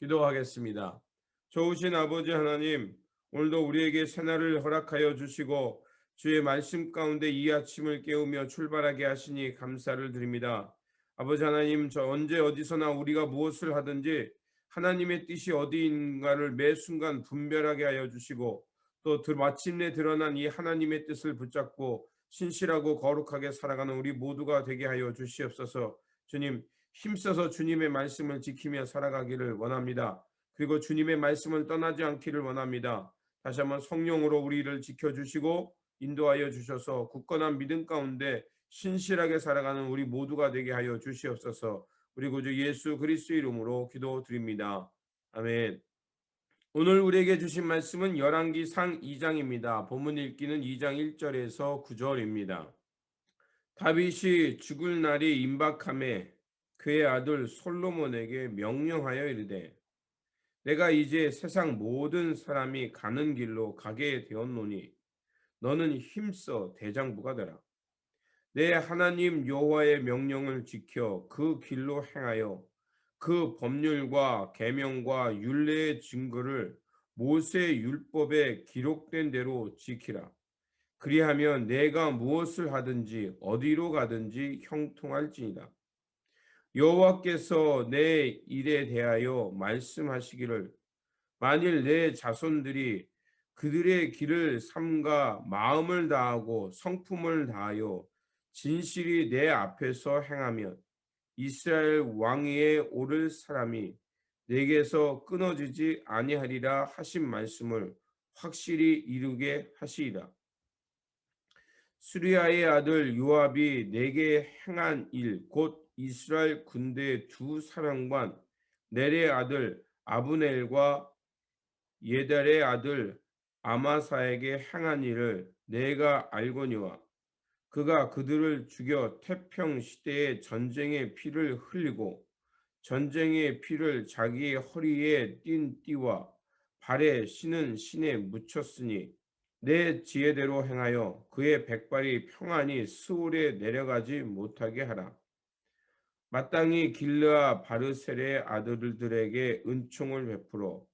기도하겠습니다. 좋으신 아버지 하나님, 오늘도 우리에게 새날을 허락하여 주시고 주의 말씀 가운데 이 아침을 깨우며 출발하게 하시니 감사를 드립니다. 아버지 하나님, 저 언제 어디서나 우리가 무엇을 하든지 하나님의 뜻이 어디인가를 매 순간 분별하게 하여 주시고 또 마침내 드러난 이 하나님의 뜻을 붙잡고 신실하고 거룩하게 살아가는 우리 모두가 되게 하여 주시옵소서. 주님, 힘써서 주님의 말씀을 지키며 살아가기를 원합니다. 그리고 주님의 말씀을 떠나지 않기를 원합니다. 다시 한번 성령으로 우리를 지켜주시고 인도하여 주셔서 굳건한 믿음 가운데 신실하게 살아가는 우리 모두가 되게 하여 주시옵소서. 우리 구주 예수 그리스도 이름으로 기도드립니다. 아멘. 오늘 우리에게 주신 말씀은 열왕기상 2장입니다. 본문 읽기는 2장 1절에서 9절입니다. 다윗이 죽을 날이 임박함에 그의 아들 솔로몬에게 명령하여 이르되 내가 이제 세상 모든 사람이 가는 길로 가게 되었노니 너는 힘써 대장부가 되라. 내 하나님 여호와의 명령을 지켜 그 길로 행하여 그 법률과 계명과 율례의 증거를 모세 율법에 기록된 대로 지키라. 그리하면 내가 무엇을 하든지 어디로 가든지 형통할지니라. 여호와께서 내 일에 대하여 말씀하시기를 만일 내 자손들이 그들의 길을 삼가 마음을 다하고 성품을 다하여 진실이 내 앞에서 행하면 이스라엘 왕위에 오를 사람이 내게서 끊어지지 아니하리라 하신 말씀을 확실히 이루게 하시리라. 수리아의 아들 요압이 내게 행한 일 곧 이스라엘 군대의 두 사령관 넬의 아들 아브넬과 예달의 아들 아마사에게 행한 일을 내가 알거니와 그가 그들을 죽여 태평 시대에 전쟁의 피를 흘리고 전쟁의 피를 자기의 허리에 띤 띠와 발에 신은 신에 묻혔으니 내 지혜대로 행하여 그의 백발이 평안히 스올에 내려가지 못하게 하라. 마땅히 길르아 바르셀의 아들들에게 은총을 베풀어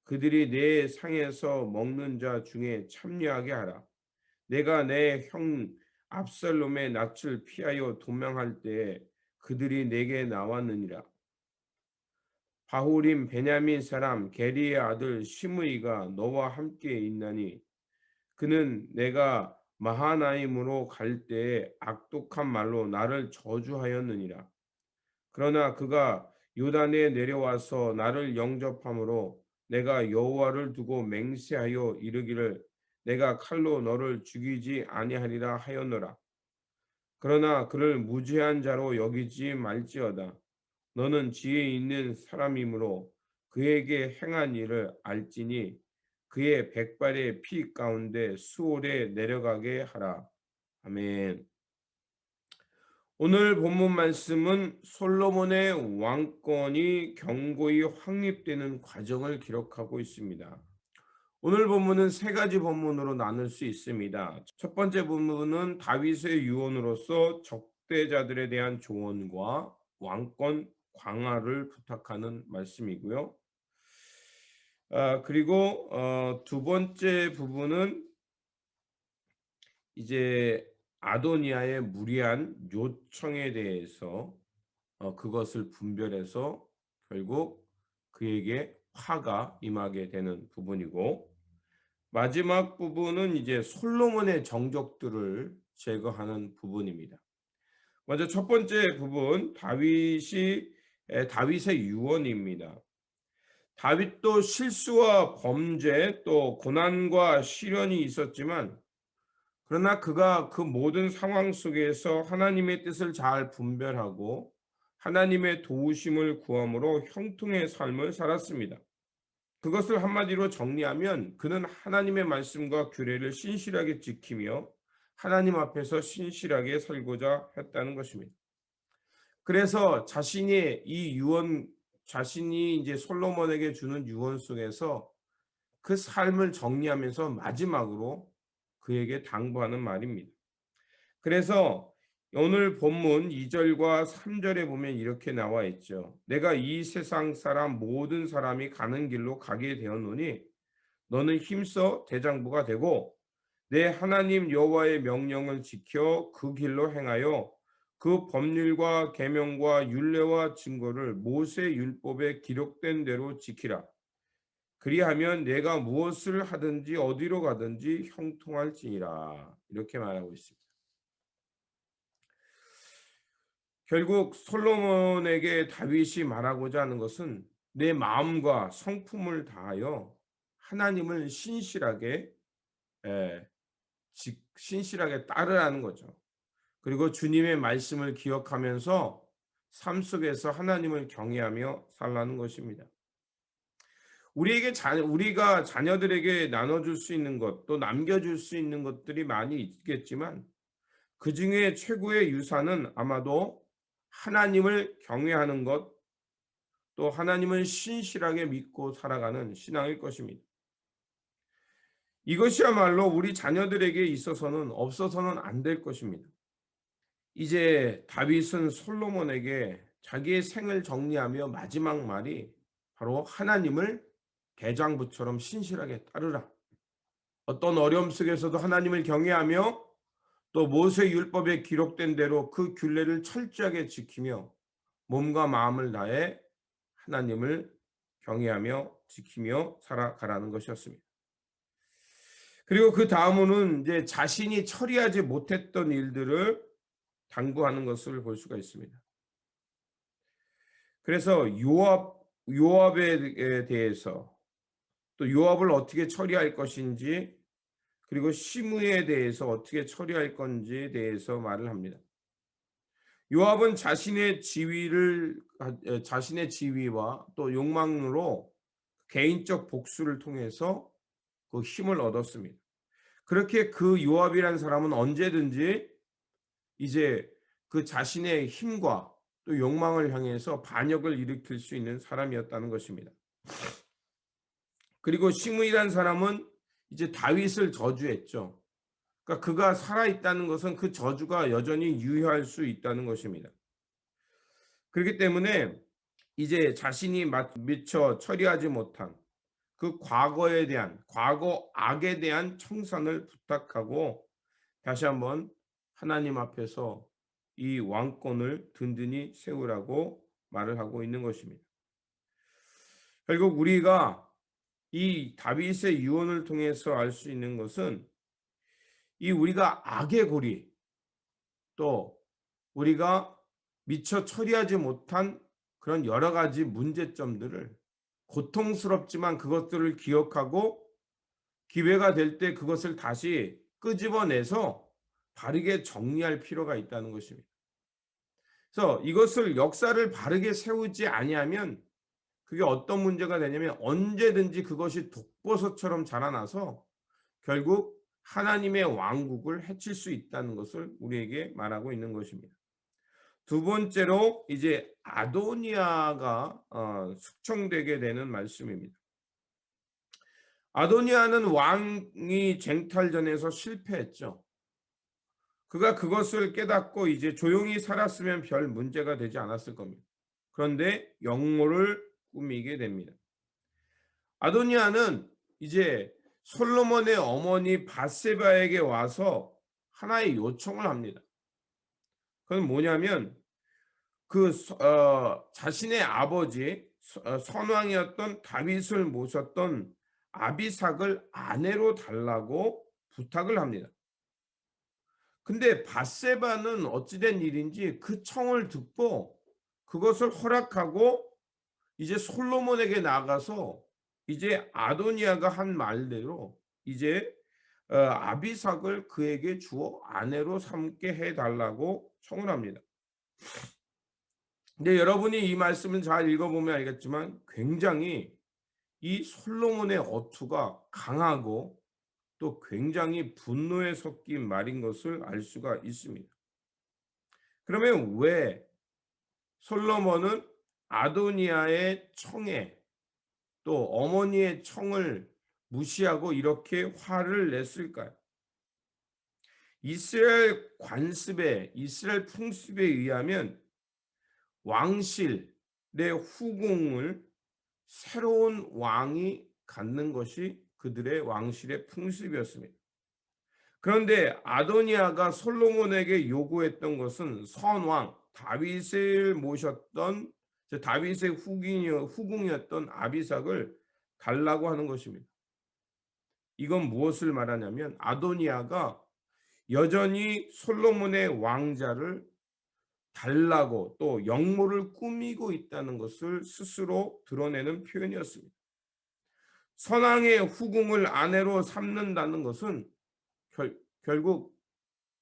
그들이 내 상에서 먹는 자 중에 참여하게 하라. 내가 내 형 압살롬의 낯을 피하여 도망할 때에 그들이 내게 나왔느니라. 바후림 베냐민 사람 게리의 아들 시므이가 너와 함께 있나니 그는 내가 마하나임으로 갈 때에 악독한 말로 나를 저주하였느니라. 그러나 그가 요단에 내려와서 나를 영접함으로 내가 여호와를 두고 맹세하여 이르기를 내가 칼로 너를 죽이지 아니하리라 하였노라. 그러나 그를 무죄한 자로 여기지 말지어다. 너는 지혜 있는 사람이므로 그에게 행한 일을 알지니 그의 백발의 피 가운데 수올에 내려가게 하라. 아멘. 오늘 본문 말씀은 솔로몬의 왕권이 경고히 확립되는 과정을 기록하고 있습니다. 오늘 본문은 세 가지 본문으로 나눌 수 있습니다. 첫 번째 본문은 다윗의 유언으로서 적대자들에 대한 조언과 왕권 강화를 부탁하는 말씀이고요. 그리고 두 번째 부분은 이제 아도니아의 무리한 요청에 대해서 그것을 분별해서 결국 그에게 화가 임하게 되는 부분이고 마지막 부분은 이제 솔로몬의 정적들을 제거하는 부분입니다. 먼저 첫 번째 부분 다윗의 유언입니다. 다윗도 실수와 범죄 또 고난과 시련이 있었지만 그러나 그가 그 모든 상황 속에서 하나님의 뜻을 잘 분별하고 하나님의 도우심을 구함으로 형통의 삶을 살았습니다. 그것을 한마디로 정리하면 그는 하나님의 말씀과 규례를 신실하게 지키며 하나님 앞에서 신실하게 살고자 했다는 것입니다. 그래서 자신이 이제 솔로몬에게 주는 유언 속에서 그 삶을 정리하면서 마지막으로 그에게 당부하는 말입니다. 그래서 오늘 본문 2절과 3절에 보면 이렇게 나와 있죠. 내가 이 세상 사람 모든 사람이 가는 길로 가게 되었노니 너는 힘써 대장부가 되고 내 하나님 여호와의 명령을 지켜 그 길로 행하여 그 법률과 계명과 율례와 증거를 모세 율법에 기록된 대로 지키라. 그리하면 내가 무엇을 하든지 어디로 가든지 형통할지니라. 이렇게 말하고 있습니다. 결국 솔로몬에게 다윗이 말하고자 하는 것은 내 마음과 성품을 다하여 하나님을 예, 신실하게 따르라는 거죠. 그리고 주님의 말씀을 기억하면서 삶 속에서 하나님을 경외하며 살라는 것입니다. 우리가 자녀들에게 나눠줄 수 있는 것, 또 남겨줄 수 있는 것들이 많이 있겠지만 그 중에 최고의 유산은 아마도 하나님을 경외하는 것, 또 하나님을 신실하게 믿고 살아가는 신앙일 것입니다. 이것이야말로 우리 자녀들에게 있어서는 없어서는 안 될 것입니다. 이제 다윗은 솔로몬에게 자기의 생을 정리하며 마지막 말이 바로 하나님을 대장부처럼 신실하게 따르라. 어떤 어려움 속에서도 하나님을 경외하며 또 모세 율법에 기록된 대로 그 규례를 철저하게 지키며 몸과 마음을 다해 하나님을 경외하며 지키며 살아가라는 것이었습니다. 그리고 그 다음으로는 이제 자신이 처리하지 못했던 일들을 당부하는 것을 볼 수가 있습니다. 그래서 요압에 대해서 또 요압을 어떻게 처리할 것인지 그리고 시므에 대해서 어떻게 처리할 건지에 대해서 말을 합니다. 요압은 자신의 지위와 또 욕망으로 개인적 복수를 통해서 그 힘을 얻었습니다. 그렇게 그 요압이라는 사람은 언제든지 이제 그 자신의 힘과 또 욕망을 향해서 반역을 일으킬 수 있는 사람이었다는 것입니다. 그리고 시므이라는 사람은 이제 다윗을 저주했죠. 그러니까 그가 살아 있다는 것은 그 저주가 여전히 유효할 수 있다는 것입니다. 그렇기 때문에 이제 자신이 미처 처리하지 못한 그 과거 악에 대한 청산을 부탁하고 다시 한번 하나님 앞에서 이 왕권을 든든히 세우라고 말을 하고 있는 것입니다. 결국 우리가 이 다윗의 유언을 통해서 알 수 있는 것은 이 우리가 악의 고리 또 우리가 미처 처리하지 못한 그런 여러 가지 문제점들을 고통스럽지만 그것들을 기억하고 기회가 될 때 그것을 다시 끄집어내서 바르게 정리할 필요가 있다는 것입니다. 그래서 이것을 역사를 바르게 세우지 아니하면 그게 어떤 문제가 되냐면 언제든지 그것이 독버섯처럼 자라나서 결국 하나님의 왕국을 해칠 수 있다는 것을 우리에게 말하고 있는 것입니다. 두 번째로 이제 아도니아가 숙청되게 되는 말씀입니다. 아도니아는 왕이 쟁탈전에서 실패했죠. 그가 그것을 깨닫고 이제 조용히 살았으면 별 문제가 되지 않았을 겁니다. 그런데 역모를 꾸미게 됩니다. 아도니아는 이제 솔로몬의 어머니 밧세바에게 와서 하나의 요청을 합니다. 그건 뭐냐면 자신의 아버지 선왕이었던 다윗을 모셨던 아비삭을 아내로 달라고 부탁을 합니다. 근데 밧세바는 어찌된 일인지 그 청을 듣고 그것을 허락하고 이제 솔로몬에게 나가서 이제 아도니아가 한 말대로 이제 아비삭을 그에게 주어 아내로 삼게 해달라고 청을 합니다. 근데 여러분이 이 말씀을 잘 읽어보면 알겠지만 굉장히 이 솔로몬의 어투가 강하고 또 굉장히 분노에 섞인 말인 것을 알 수가 있습니다. 그러면 왜 솔로몬은 아도니아의 청에 또 어머니의 청을 무시하고 이렇게 화를 냈을까요? 이스라엘 관습에 이스라엘 풍습에 의하면 왕실의 후궁을 새로운 왕이 갖는 것이 그들의 왕실의 풍습이었습니다. 그런데 아도니아가 솔로몬에게 요구했던 것은 선왕 다윗을 모셨던 다윗의 후궁이었던 아비삭을 달라고 하는 것입니다. 이건 무엇을 말하냐면 아도니아가 여전히 솔로몬의 왕자를 달라고 또 역모를 꾸미고 있다는 것을 스스로 드러내는 표현이었습니다. 선왕의 후궁을 아내로 삼는다는 것은 결국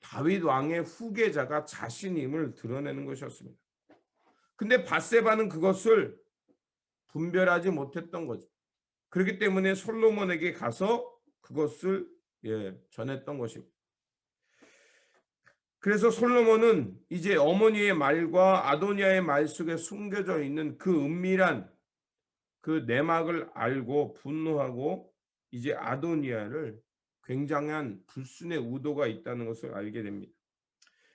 다윗 왕의 후계자가 자신임을 드러내는 것이었습니다. 근데 밧세바는 그것을 분별하지 못했던 거죠. 그렇기 때문에 솔로몬에게 가서 그것을 전했던 것입니다. 그래서 솔로몬은 이제 어머니의 말과 아도니아의 말 속에 숨겨져 있는 그 은밀한 그 내막을 알고 분노하고 이제 아도니아를 굉장한 불순의 의도가 있다는 것을 알게 됩니다.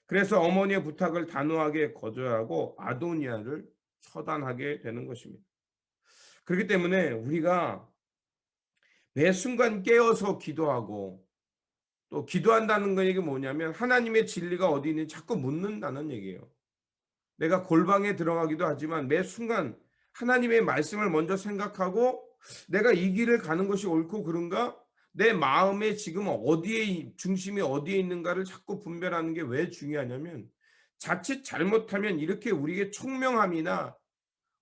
그래서 어머니의 부탁을 단호하게 거절하고 아도니아를 처단하게 되는 것입니다. 그렇기 때문에 우리가 매 순간 깨어서 기도하고 또 기도한다는 건 이게 뭐냐면 하나님의 진리가 어디 있는지 자꾸 묻는다는 얘기예요. 내가 골방에 들어가기도 하지만 매 순간 하나님의 말씀을 먼저 생각하고 내가 이 길을 가는 것이 옳고 그른가? 내 마음에 지금 어디에 중심이 어디에 있는가를 자꾸 분별하는 게 왜 중요하냐면 자칫 잘못하면 이렇게 우리에게 총명함이나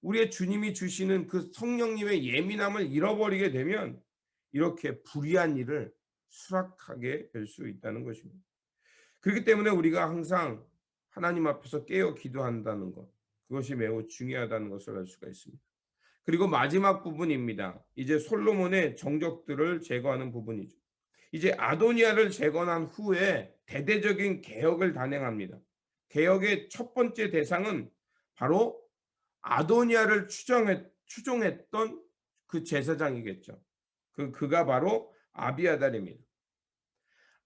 우리의 주님이 주시는 그 성령님의 예민함을 잃어버리게 되면 이렇게 불의한 일을 수락하게 될 수 있다는 것입니다. 그렇기 때문에 우리가 항상 하나님 앞에서 깨어 기도한다는 것, 그것이 매우 중요하다는 것을 알 수가 있습니다. 그리고 마지막 부분입니다. 이제 솔로몬의 정적들을 제거하는 부분이죠. 이제 아도니아를 제거한 후에 대대적인 개혁을 단행합니다. 개혁의 첫 번째 대상은 바로 아도니아를 추종했던 그 제사장이겠죠. 그가 바로 아비아달입니다.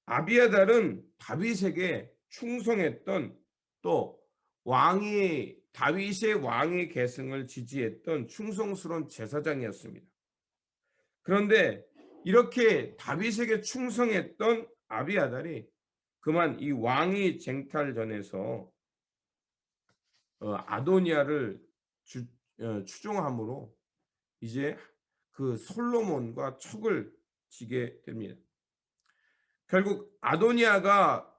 아비아달은 다윗에게 충성했던 또 다윗의 왕의 계승을 지지했던 충성스러운 제사장이었습니다. 그런데 이렇게 다윗에게 충성했던 아비아달이 그만 이 왕위 쟁탈전에서 아도니아를 추종함으로 이제 그 솔로몬과 척을 지게 됩니다. 결국 아도니아가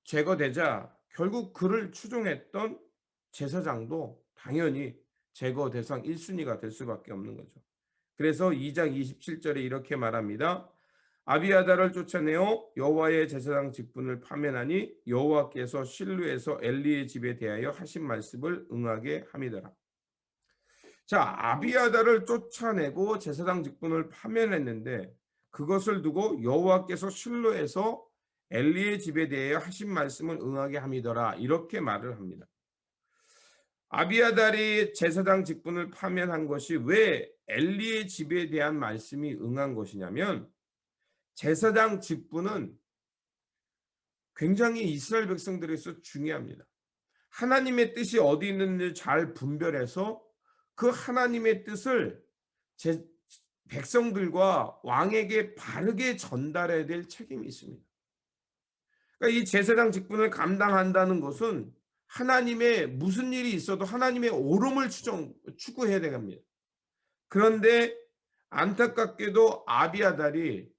제거되자 결국 그를 추종했던 제사장도 당연히 제거 대상 1순위가 될 수밖에 없는 거죠. 그래서 2장 27절에 이렇게 말합니다. 아비아달을 쫓아내어 여호와의 제사장 직분을 파면하니 여호와께서 실로에서 엘리의 집에 대하여 하신 말씀을 응하게 함이더라. 자, 아비아달을 쫓아내고 제사장 직분을 파면했는데 그것을 두고 여호와께서 실로에서 엘리의 집에 대하여 하신 말씀을 응하게 함이더라. 이렇게 말을 합니다. 아비아달이 제사장 직분을 파면한 것이 왜 엘리의 집에 대한 말씀이 응한 것이냐면 제사장 직분은 굉장히 이스라엘 백성들에서 중요합니다. 하나님의 뜻이 어디 있는지 잘 분별해서 그 하나님의 뜻을 백성들과 왕에게 바르게 전달해야 될 책임이 있습니다. 그러니까 이 제사장 직분을 감당한다는 것은 하나님의 무슨 일이 있어도 하나님의 옳음을 추구해야 됩니다. 그런데 안타깝게도 아비아달이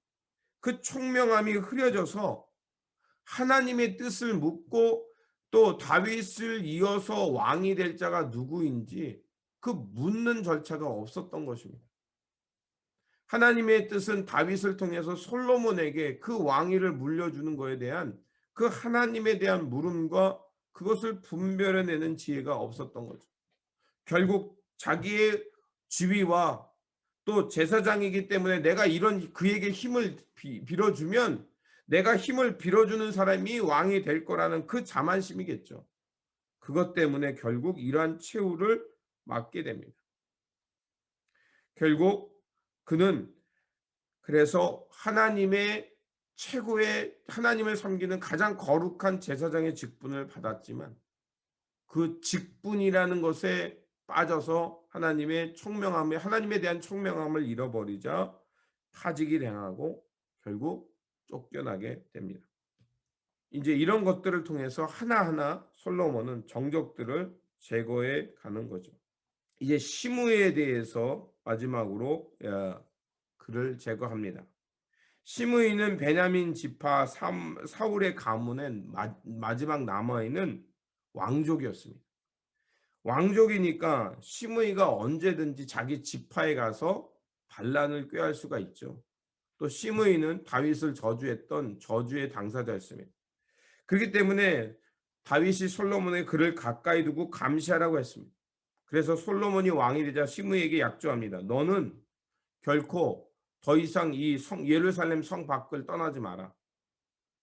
그 총명함이 흐려져서 하나님의 뜻을 묻고 또 다윗을 이어서 왕이 될 자가 누구인지 그 묻는 절차가 없었던 것입니다. 하나님의 뜻은 다윗을 통해서 솔로몬에게 그 왕위를 물려주는 것에 대한 그 하나님에 대한 물음과 그것을 분별해내는 지혜가 없었던 거죠. 결국 자기의 지위와 또 제사장이기 때문에 내가 이런 그에게 힘을 빌어주면 내가 힘을 빌어주는 사람이 왕이 될 거라는 그 자만심이겠죠. 그것 때문에 결국 이러한 최후를 맞게 됩니다. 결국 그는 그래서 하나님의 최고의 하나님을 섬기는 가장 거룩한 제사장의 직분을 받았지만 그 직분이라는 것에 빠져서 하나님에 대한 총명함을 잃어버리자 파직이 당하고 결국 쫓겨나게 됩니다. 이제 이런 것들을 통해서 하나하나 솔로몬은 정적들을 제거해 가는 거죠. 이제 시므에 대해서 마지막으로 그를 제거합니다. 시므이는 베냐민 지파 사울의 가문의 마지막 남아있는 왕족이었습니다. 왕족이니까 시므이가 언제든지 자기 지파에 가서 반란을 꾀할 수가 있죠. 또 시므이는 다윗을 저주했던 저주의 당사자였습니다. 그렇기 때문에 다윗이 솔로몬의 그를 가까이 두고 감시하라고 했습니다. 그래서 솔로몬이 왕이 되자 시므이에게 약조합니다. 너는 결코 더 이상 이 예루살렘 성 밖을 떠나지 마라.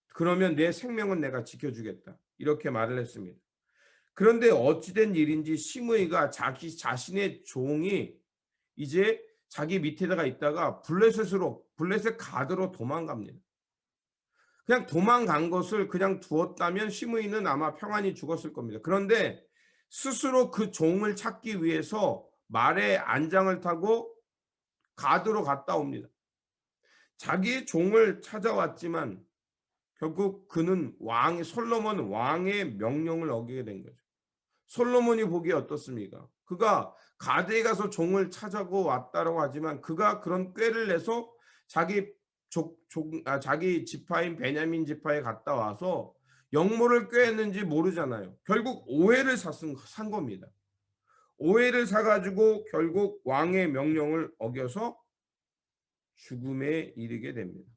그러면 내 생명은 내가 지켜주겠다. 이렇게 말을 했습니다. 그런데 어찌된 일인지 시므이가 자기 자신의 종이 이제 자기 밑에다가 있다가 블레셋 가드로 도망갑니다. 그냥 도망간 것을 그냥 두었다면 시므이는 아마 평안히 죽었을 겁니다. 그런데 스스로 그 종을 찾기 위해서 말에 안장을 타고 가드로 갔다 옵니다. 자기의 종을 찾아왔지만 결국 그는 솔로몬 왕의 명령을 어기게 된 거죠. 솔로몬이 보기에 어떻습니까? 그가 가드에 가서 종을 찾아고 왔다라고 하지만 그가 그런 꾀를 내서 자기 지파인 베냐민 지파에 갔다 와서 역모를 꾀했는지 모르잖아요. 결국 오해를 산 겁니다. 오해를 사가지고 결국 왕의 명령을 어겨서 죽음에 이르게 됩니다.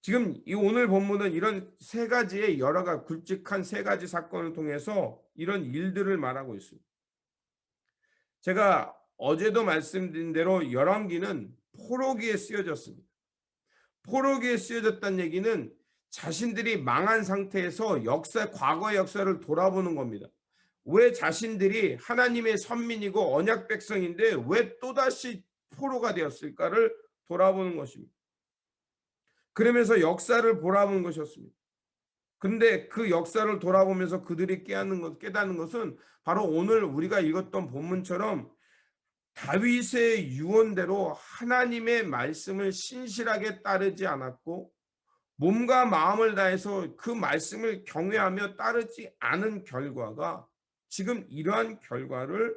지금 이 오늘 본문은 이런 세 가지의 굵직한 세 가지 사건을 통해서 이런 일들을 말하고 있습니다. 제가 어제도 말씀드린 대로 열왕기는 포로기에 쓰여졌습니다. 포로기에 쓰여졌다는 얘기는 자신들이 망한 상태에서 과거의 역사를 돌아보는 겁니다. 왜 자신들이 하나님의 선민이고 언약 백성인데 왜 또다시 포로가 되었을까를 돌아보는 것입니다. 그러면서 역사를 보라는 것이었습니다. 근데 그 역사를 돌아보면서 그들이 깨닫는 것은 바로 오늘 우리가 읽었던 본문처럼 다윗의 유언대로 하나님의 말씀을 신실하게 따르지 않았고 몸과 마음을 다해서 그 말씀을 경외하며 따르지 않은 결과가 지금 이러한 결과를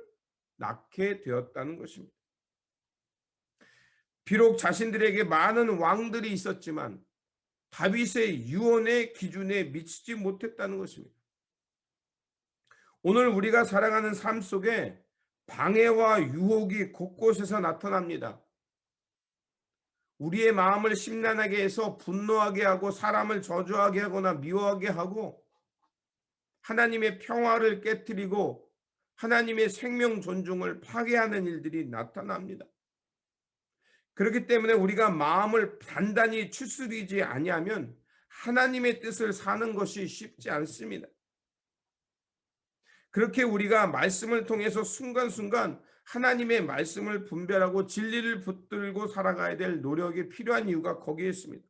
낳게 되었다는 것입니다. 비록 자신들에게 많은 왕들이 있었지만 다윗의 유언의 기준에 미치지 못했다는 것입니다. 오늘 우리가 살아가는 삶 속에 방해와 유혹이 곳곳에서 나타납니다. 우리의 마음을 심란하게 해서 분노하게 하고 사람을 저주하게 하거나 미워하게 하고 하나님의 평화를 깨뜨리고 하나님의 생명 존중을 파괴하는 일들이 나타납니다. 그렇기 때문에 우리가 마음을 단단히 추스리지 아니하면 하나님의 뜻을 사는 것이 쉽지 않습니다. 그렇게 우리가 말씀을 통해서 순간순간 하나님의 말씀을 분별하고 진리를 붙들고 살아가야 될 노력이 필요한 이유가 거기에 있습니다.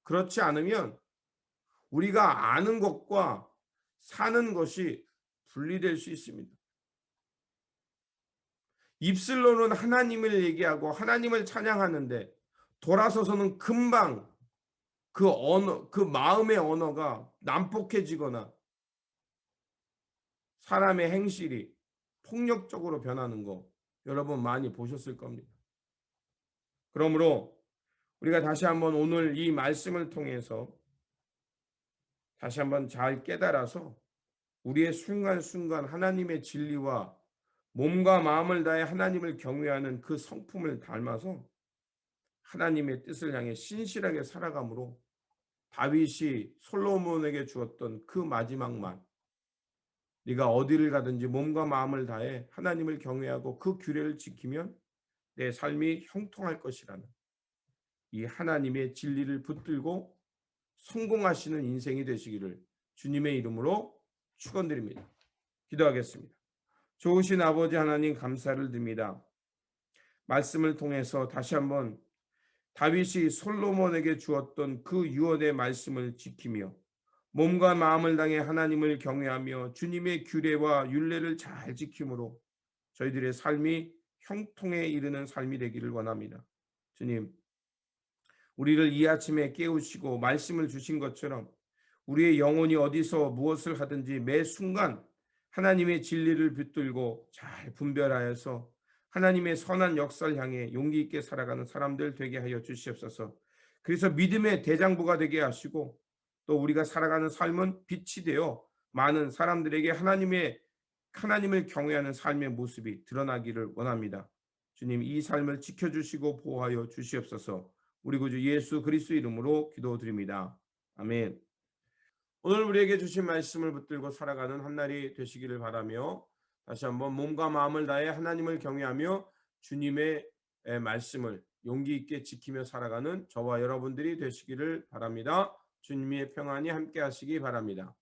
그렇지 않으면 우리가 아는 것과 사는 것이 분리될 수 있습니다. 입술로는 하나님을 얘기하고 하나님을 찬양하는데 돌아서서는 금방 그 마음의 언어가 난폭해지거나 사람의 행실이 폭력적으로 변하는 거 여러분 많이 보셨을 겁니다. 그러므로 우리가 다시 한번 오늘 이 말씀을 통해서 다시 한번 잘 깨달아서 우리의 순간순간 하나님의 진리와 몸과 마음을 다해 하나님을 경외하는 그 성품을 닮아서 하나님의 뜻을 향해 신실하게 살아감으로 다윗이 솔로몬에게 주었던 그 마지막 말, 네가 어디를 가든지 몸과 마음을 다해 하나님을 경외하고 그 규례를 지키면 내 삶이 형통할 것이라는 이 하나님의 진리를 붙들고 성공하시는 인생이 되시기를 주님의 이름으로 축원드립니다. 기도하겠습니다. 좋으신 아버지 하나님 감사를 드립니다. 말씀을 통해서 다시 한번 다윗이 솔로몬에게 주었던 그 유언의 말씀을 지키며 몸과 마음을 다해 하나님을 경외하며 주님의 규례와 율례를 잘 지킴으로 저희들의 삶이 형통에 이르는 삶이 되기를 원합니다. 주님, 우리를 이 아침에 깨우시고 말씀을 주신 것처럼 우리의 영혼이 어디서 무엇을 하든지 매 순간 하나님의 진리를 붙들고 잘 분별하여서 하나님의 선한 역사를 향해 용기 있게 살아가는 사람들 되게 하여 주시옵소서. 그래서 믿음의 대장부가 되게 하시고 또 우리가 살아가는 삶은 빛이 되어 많은 사람들에게 하나님을 경외하는 삶의 모습이 드러나기를 원합니다. 주님, 이 삶을 지켜주시고 보호하여 주시옵소서. 우리 구주 예수 그리스도 이름으로 기도드립니다. 아멘. 오늘 우리에게 주신 말씀을 붙들고 살아가는 한 날이 되시기를 바라며 다시 한번 몸과 마음을 다해 하나님을 경외하며 주님의 말씀을 용기 있게 지키며 살아가는 저와 여러분들이 되시기를 바랍니다. 주님의 평안이 함께 하시기 바랍니다.